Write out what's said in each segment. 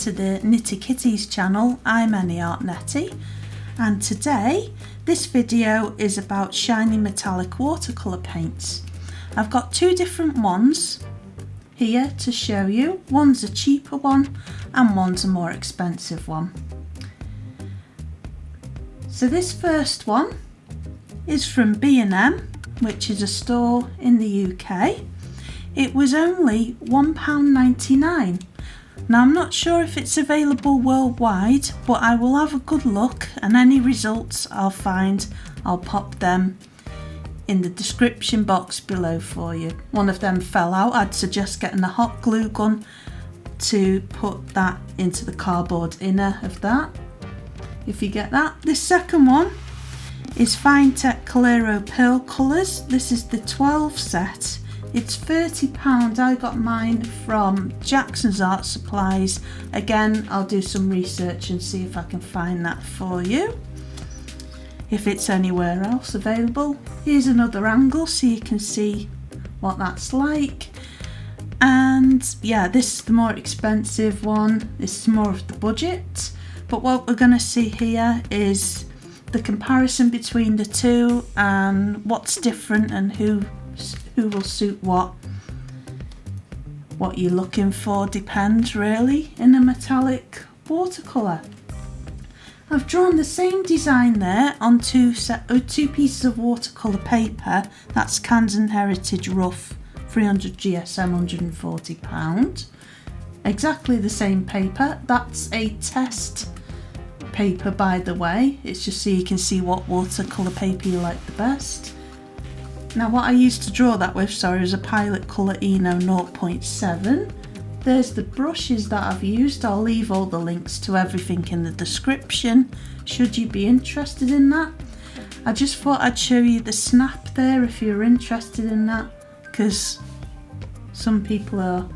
to the Nitty Kitties channel. I'm Netty, and today this video is about shiny metallic watercolour paints. I've got two different ones here to show you. One's a cheaper one and one's a more expensive one. So this first one is from B&M, which is a store in the UK. It was only £1.99. Now I'm not sure if it's available worldwide, but I will have a good look, and any results I'll pop them in the description box below for you. One of them fell out. I'd suggest getting a hot glue gun to put that into the cardboard inner of that, if you get that. This second one is Finetec Coliro PEARLCOLORS. This is the 12 set. It's £30. I got mine from Jackson's Art Supplies. Again, I'll do some research and see if I can find that for you, if it's anywhere else available. Here's another angle so you can see what that's like. And yeah, this is the more expensive one. This is more of the budget. But what we're going to see here is the comparison between the two and what's different and who will suit what you're looking for. Depends really in a metallic watercolour. I've drawn the same design there on two pieces of watercolour paper. That's Camden Heritage Rough 300 GSM, £140. Exactly the same paper. That's a test paper, by the way. It's just so you can see what watercolour paper you like the best. Now what I used to draw that with, is a Pilot Colour Eno 0.7. There's the brushes that I've used. I'll leave all the links to everything in the description should you be interested in that. I just thought I'd show you the snap there if you're interested in that, because some people are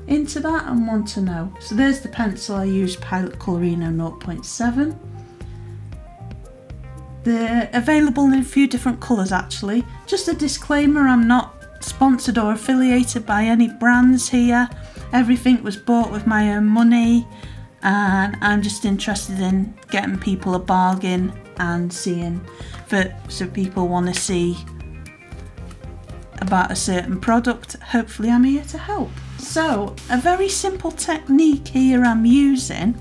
into that and want to know. So there's the pencil I used, Pilot Colour Eno 0.7. They're available in a few different colours actually. Just a disclaimer, I'm not sponsored or affiliated by any brands here. Everything was bought with my own money, and I'm just interested in getting people a bargain and seeing so people want to see about a certain product. Hopefully I'm here to help. So a very simple technique here I'm using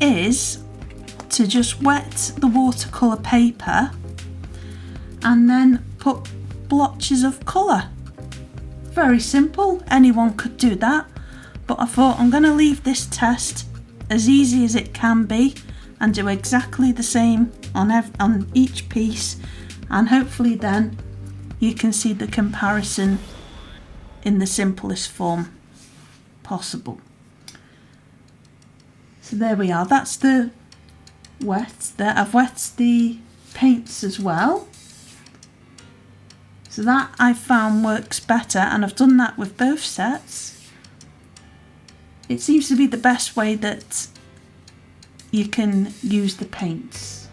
is to just wet the watercolour paper and then put blotches of colour. Very simple, anyone could do that, but I thought I'm going to leave this test as easy as it can be and do exactly the same on each piece, and hopefully then you can see the comparison in the simplest form possible. So there we are, that's the wet there. I've wet the paints as well, so that I found works better, and I've done that with both sets. It seems to be the best way that you can use the paints.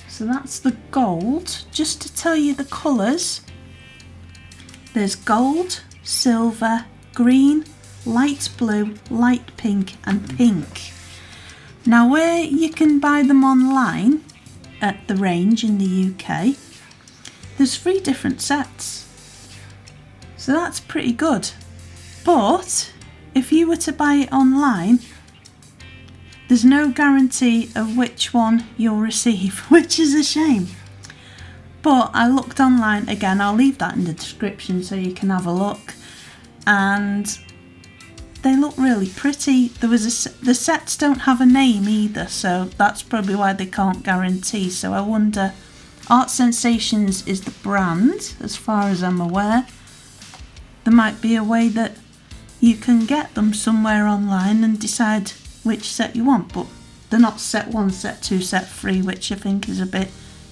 So that's the gold. Just to tell you the colours, there's gold, silver, green, light blue, light pink and pink. Now where you can buy them online at the range in the UK, there's 3 different sets. So that's pretty good. But if you were to buy it online, there's no guarantee of which one you'll receive, which is a shame. But I looked online, again I'll leave that in the description so you can have a look, and they look really pretty. The sets don't have a name either, so that's probably why they can't guarantee. So I wonder, Art Sensations is the brand as far as I'm aware. There might be a way that you can get them somewhere online and decide which set you want, but they're not set 1, set 2, set 3, which I think is a bit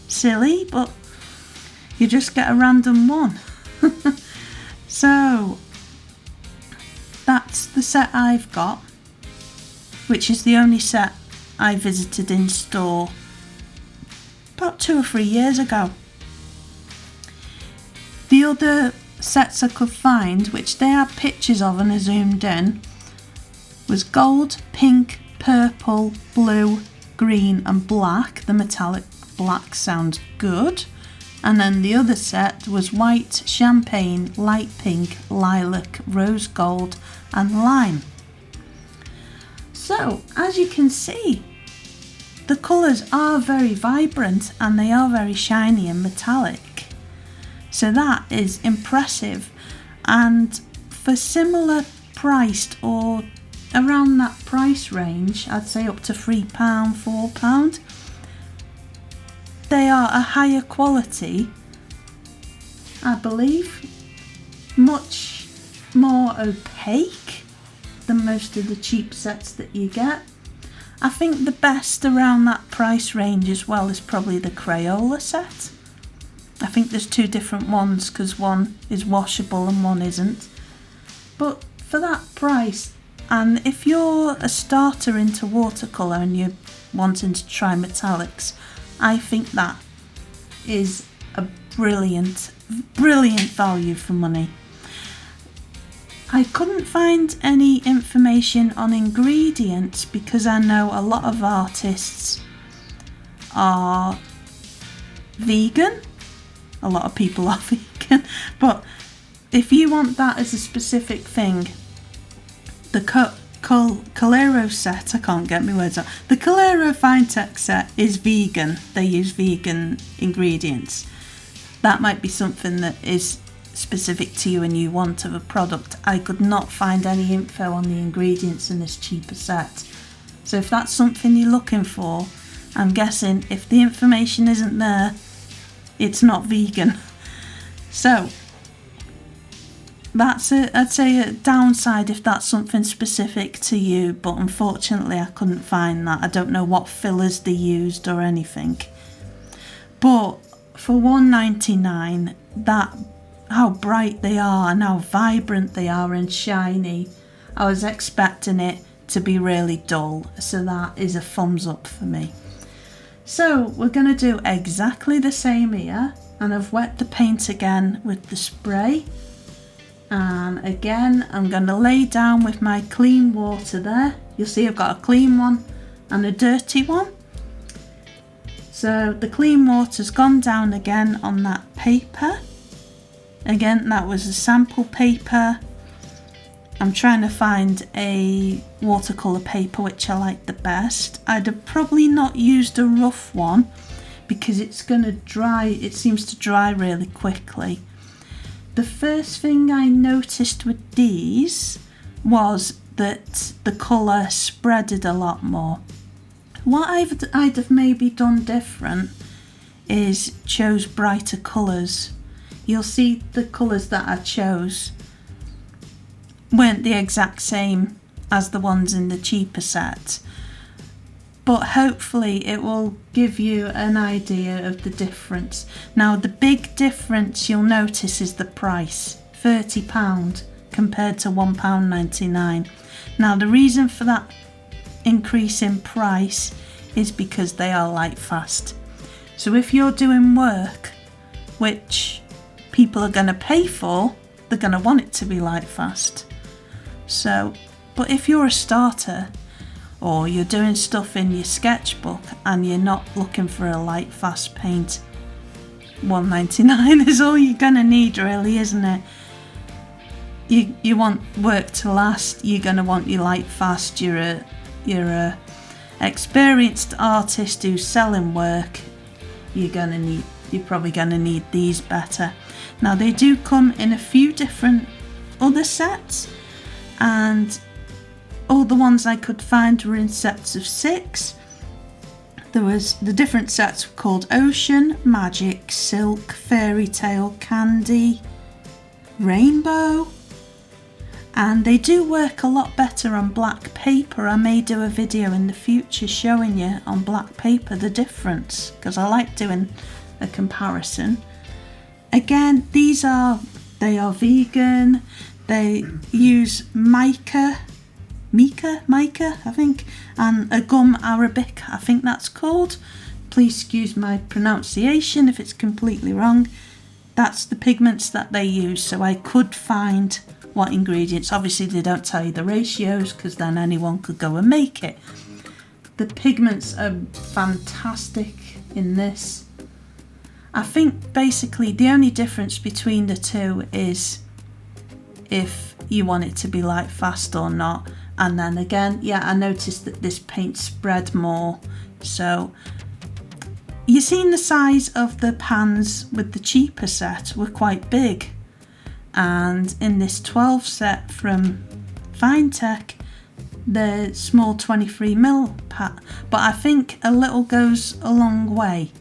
silly, but you just get a random one. So that's the set I've got, which is the only set I visited in store about 2 or 3 years ago. The other sets I could find, which they had pictures of and I zoomed in, was gold, pink, purple, blue, green and black. The metallic black sounds good. And then the other set was white, champagne, light pink, lilac, rose gold and lime. So as you can see, the colours are very vibrant and they are very shiny and metallic. So that is impressive, and for similar priced or around that price range, I'd say up to £3, £4, they are a higher quality, I believe, much more opaque than most of the cheap sets that you get. I think the best around that price range as well is probably the Crayola set. I think there's two different ones because one is washable and one isn't. But for that price, and if you're a starter into watercolour and you're wanting to try metallics, I think that is a brilliant value for money. I couldn't find any information on ingredients because I know a lot of artists are vegan. A lot of people are vegan, but if you want that as a specific thing, the Coliro set, I can't get my words out, the Coliro Finetec set is vegan. They use vegan ingredients. That might be something that is specific to you and you want of a product. I could not find any info on the ingredients in this cheaper set. So if that's something you're looking for, I'm guessing if the information isn't there, it's not vegan. So that's I'd say a downside if that's something specific to you, but unfortunately I couldn't find that. I don't know what fillers they used or anything. But for £1.99, that how bright they are and how vibrant they are and shiny, I was expecting it to be really dull, so that is a thumbs up for me. So we're going to do exactly the same here, and I've wet the paint again with the spray, and again I'm going to lay down with my clean water there. You'll see I've got a clean one and a dirty one. So the clean water's gone down again on that paper. Again, that was a sample paper. I'm trying to find a watercolour paper which I like the best. I'd have probably not used a rough one because it's going to dry, it seems to dry really quickly. The first thing I noticed with these was that the colour spreaded a lot more. What I'd have maybe done different is chose brighter colours. You'll see the colours that I chose weren't the exact same as the ones in the cheaper set, but hopefully it will give you an idea of the difference. Now the big difference you'll notice is the price, £30 compared to £1.99. Now the reason for that increase in price is because they are light fast. So if you're doing work which people are going to pay for, they're going to want it to be light fast. So, but if you're a starter or you're doing stuff in your sketchbook and you're not looking for a light fast paint, £1.99 is all you're going to need really, isn't it? You want work to last, you're going to want your light fast, you're a experienced artist who's selling work, you're probably going to need these better. Now they do come in a few different other sets, and all the ones I could find were in sets of 6. There was the different sets were called Ocean, Magic, Silk, Fairy Tale, Candy, Rainbow, and they do work a lot better on black paper. I may do a video in the future showing you on black paper the difference, because I like doing a comparison. Again, they are vegan. They use MICA, I think, and a gum Arabic, I think that's called. Please excuse my pronunciation if it's completely wrong. that's the pigments that they use, so I could find what ingredients. Obviously they don't tell you the ratios because then anyone could go and make it. The pigments are fantastic in this. I think basically the only difference between the two is if you want it to be light fast or not. And then again, yeah, I noticed that this paint spread more. So you've seen the size of the pans with the cheaper set were quite big. And in this 12 set from Finetec, the small 23mm pat, but I think a little goes a long way.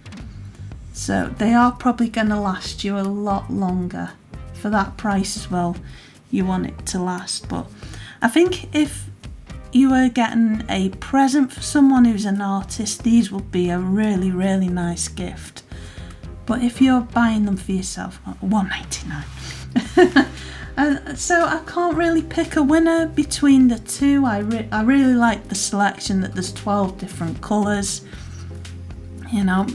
So they are probably going to last you a lot longer. For that price as well, you want it to last. But I think if you were getting a present for someone who's an artist, these would be a really, really nice gift. But if you're buying them for yourself, $1.99. So I can't really pick a winner between the two. I really like the selection that there's 12 different colours, you know,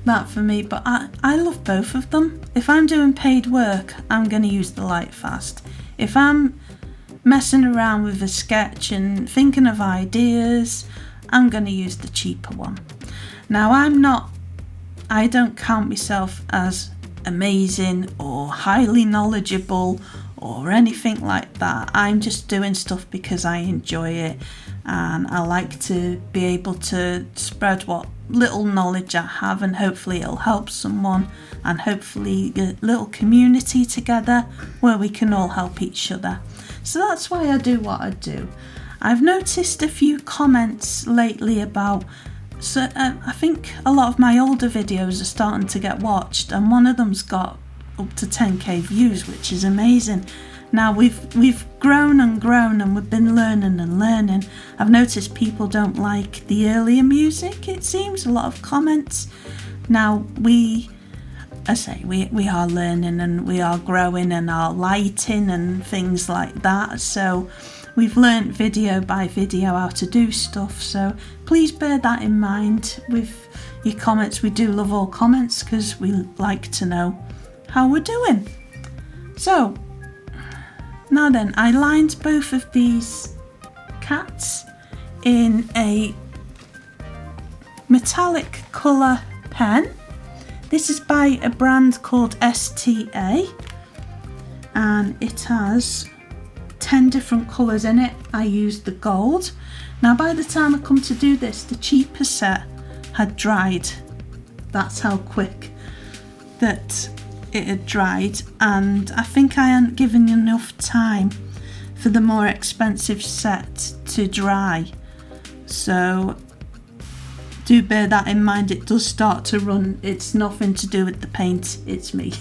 that for me. But I love both of them. If I'm doing paid work, I'm going to use the light fast. If I'm messing around with a sketch and thinking of ideas, I'm going to use the cheaper one. Now I don't count myself as amazing or highly knowledgeable or anything like that. I'm just doing stuff because I enjoy it, and I like to be able to spread what little knowledge I have, and hopefully it'll help someone, and hopefully get a little community together where we can all help each other. So that's why I do what I do. I've noticed a few comments lately about, so I think a lot of my older videos are starting to get watched, and one of them's got up to 10k views, which is amazing. Now we've grown and grown, and we've been learning and learning. I've noticed people don't like the earlier music, it seems, a lot of comments. Now we are learning and we are growing, and our lighting and things like that. So we've learnt video by video how to do stuff, so please bear that in mind with your comments. We do love all comments because we like to know how we're doing. So now then, I lined both of these cats in a metallic colour pen. This is by a brand called STA, and it has 10 different colours in it. I used the gold. Now by the time I come to do this, the cheaper set had dried. That's how quick that it had dried, and I think I hadn't given enough time for the more expensive set to dry. So do bear that in mind. It does start to run. It's nothing to do with the paint, it's me.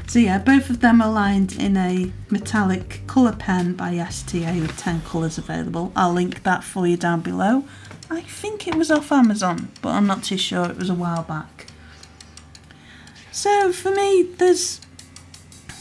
So yeah, both of them are lined in a metallic colour pen by STA with 10 colours available. I'll link that for you down below. I think it was off Amazon, but I'm not too sure, it was a while back. So for me, there's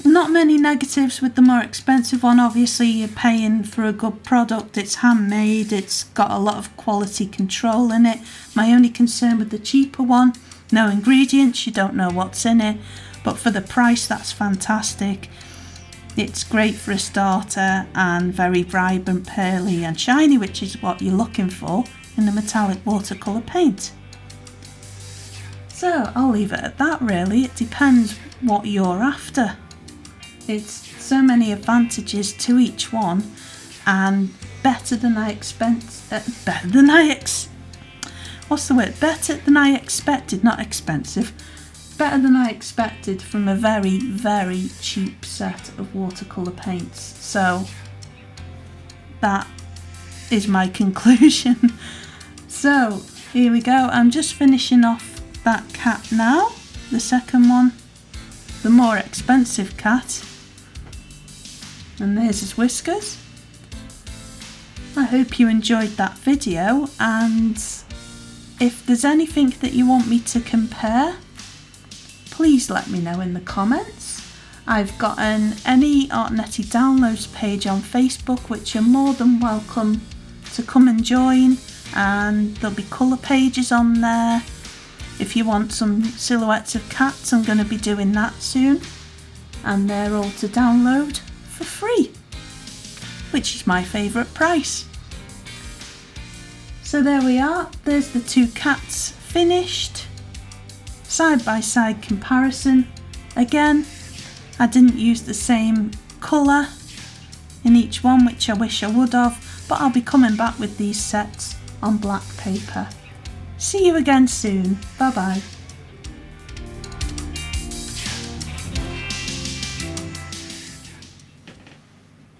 not many negatives with the more expensive one. Obviously you're paying for a good product, it's handmade, it's got a lot of quality control in it. My only concern with the cheaper one, no ingredients, you don't know what's in it. But for the price, that's fantastic. It's great for a starter and very vibrant, pearly and shiny, which is what you're looking for in a metallic watercolour paint. So I'll leave it at that really. It depends what you're after. It's so many advantages to each one, and better than I expected, not expensive. Better than I expected from a very, very cheap set of watercolour paints. So that is my conclusion. So here we go. I'm just finishing off that cat now, the second one, the more expensive cat. And there's his whiskers. I hope you enjoyed that video, and if there's anything that you want me to compare, please let me know in the comments. I've got an Any Art Netty downloads page on Facebook, which you're more than welcome to come and join, and there'll be colour pages on there. If you want some silhouettes of cats, I'm going to be doing that soon, and they're all to download for free, which is my favourite price. So there we are, there's the two cats finished, side by side comparison. Again, I didn't use the same colour in each one, which I wish I would have, but I'll be coming back with these sets on black paper. See you again soon, bye bye.